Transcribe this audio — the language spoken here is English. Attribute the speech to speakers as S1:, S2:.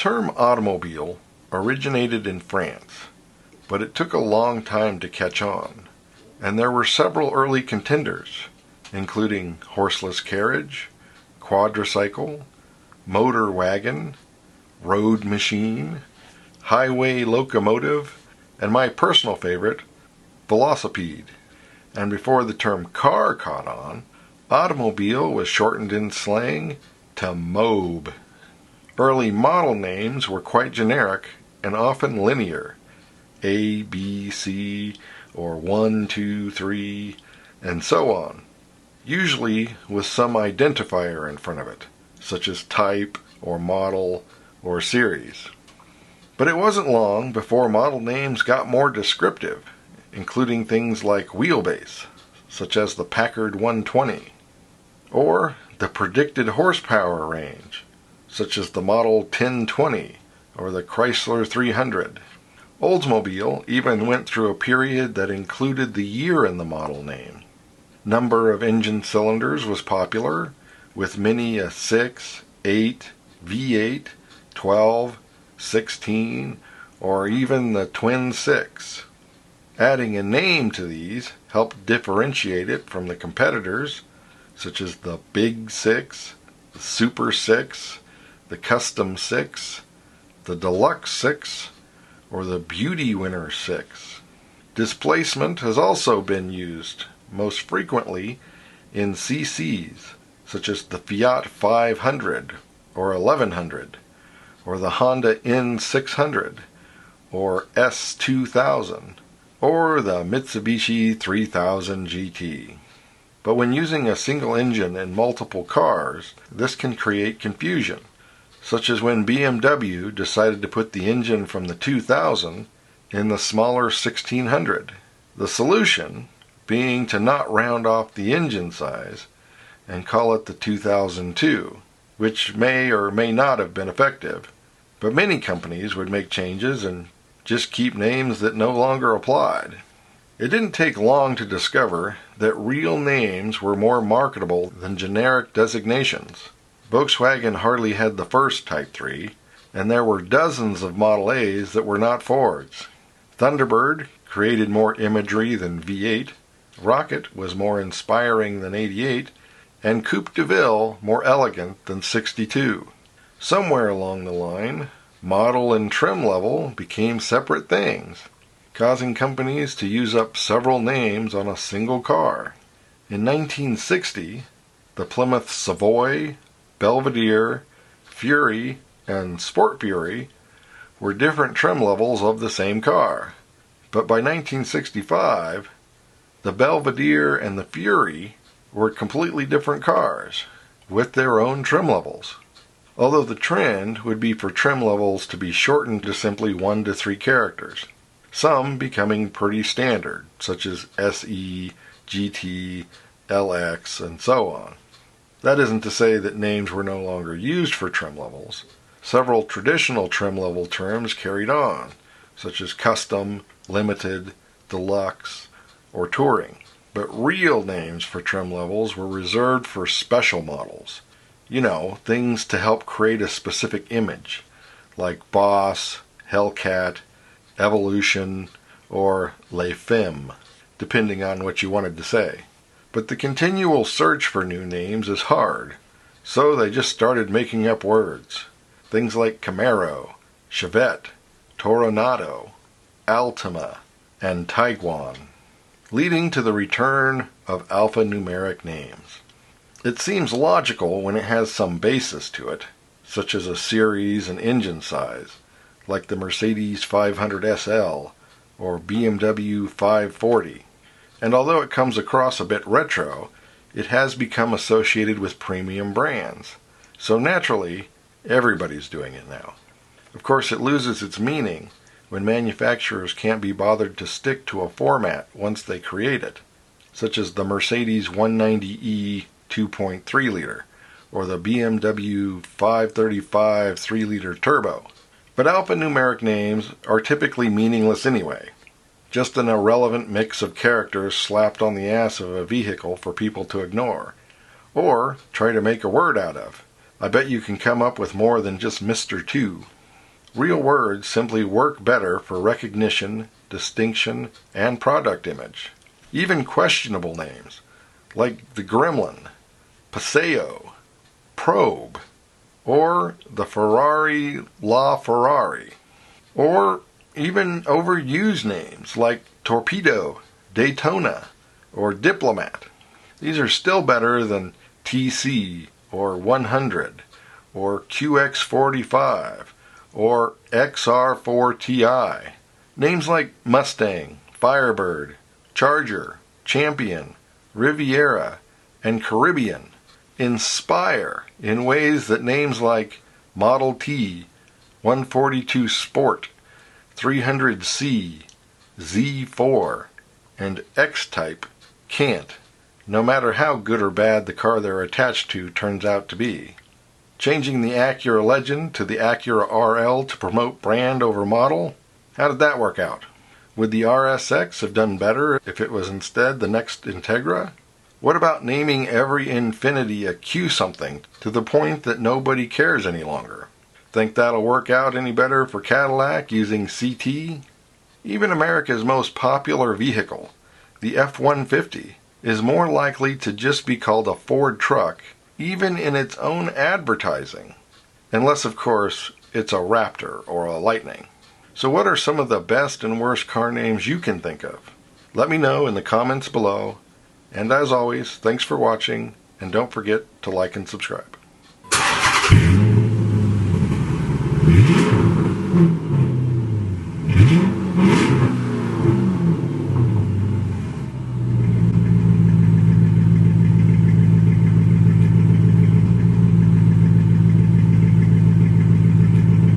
S1: term automobile originated in France, but it took a long time to catch on, and there were several early contenders, including horseless carriage, quadricycle, motor wagon, road machine, highway locomotive, and my personal favorite, velocipede. And before the term car caught on, automobile was shortened in slang to mobe. Early model names were quite generic and often linear, A, B, C, or 1, 2, 3, and so on, usually with some identifier in front of it, such as type or model or series. But it wasn't long before model names got more descriptive, including things like wheelbase, such as the Packard 120, or the predicted horsepower range, such as the Model 1020 or the Chrysler 300. Oldsmobile even went through a period that included the year in the model name. Number of engine cylinders was popular, with many a 6, 8, V8, 12, 16, or even the twin 6. Adding a name to these helped differentiate it from the competitors, such as the Big 6, the Super 6, the Custom 6, the Deluxe 6, or the Beauty Winner 6. Displacement has also been used, most frequently in CCs, such as the Fiat 500 or 1100, or the Honda N600, or S2000, or the Mitsubishi 3000 GT. But when using a single engine in multiple cars, this can create confusion, such as when BMW decided to put the engine from the 2000 in the smaller 1600. The solution being to not round off the engine size and call it the 2002, which may or may not have been effective. But many companies would make changes and just keep names that no longer applied. It didn't take long to discover that real names were more marketable than generic designations. Volkswagen hardly had the first Type 3, and there were dozens of Model A's that were not Fords. Thunderbird created more imagery than V8, Rocket was more inspiring than 88, and Coupe de Ville more elegant than 62. Somewhere along the line, model and trim level became separate things, causing companies to use up several names on a single car. In 1960, the Plymouth Savoy, Belvedere, Fury, and Sport Fury were different trim levels of the same car. But by 1965, the Belvedere and the Fury were completely different cars, with their own trim levels. Although the trend would be for trim levels to be shortened to simply 1 to 3 characters, some becoming pretty standard, such as SE, GT, LX, and so on. That isn't to say that names were no longer used for trim levels. Several traditional trim level terms carried on, such as custom, limited, deluxe, or touring. But real names for trim levels were reserved for special models. You know, things to help create a specific image, like Boss, Hellcat, Evolution, or Les Femmes, depending on what you wanted to say. But the continual search for new names is hard, so they just started making up words. Things like Camaro, Chevette, Toronado, Altima, and Tiguan, leading to the return of alphanumeric names. It seems logical when it has some basis to it, such as a series and engine size, like the Mercedes 500 SL or BMW 540. And although it comes across a bit retro, it has become associated with premium brands. So naturally, everybody's doing it now. Of course, it loses its meaning when manufacturers can't be bothered to stick to a format once they create it, such as the Mercedes 190e 2.3 liter or the BMW 535 3-liter turbo. But alphanumeric names are typically meaningless anyway, just an irrelevant mix of characters slapped on the ass of a vehicle for people to ignore, or try to make a word out of. I bet you can come up with more than just Mr. 2. Real words simply work better for recognition, distinction, and product image. Even questionable names, like the Gremlin, Paseo, Probe, or the Ferrari La Ferrari. Or even overused names like Torpedo, Daytona, or Diplomat. These are still better than TC, or 100, or QX45, or XR4TI. Names like Mustang, Firebird, Charger, Champion, Riviera, and Caribbean inspire in ways that names like Model T, 142 Sport, 300C, Z4, and X-Type can't, no matter how good or bad the car they're attached to turns out to be. Changing the Acura Legend to the Acura RL to promote brand over model? How did that work out? Would the RSX have done better if it was instead the next Integra? What about naming every Infiniti a Q something to the point that nobody cares any longer? Think that'll work out any better for Cadillac using CT? Even America's most popular vehicle, the F-150, is more likely to just be called a Ford truck, even in its own advertising. Unless, of course, it's a Raptor or a Lightning. So what are some of the best and worst car names you can think of? Let me know in the comments below. And as always, thanks for watching, and don't forget to like and subscribe.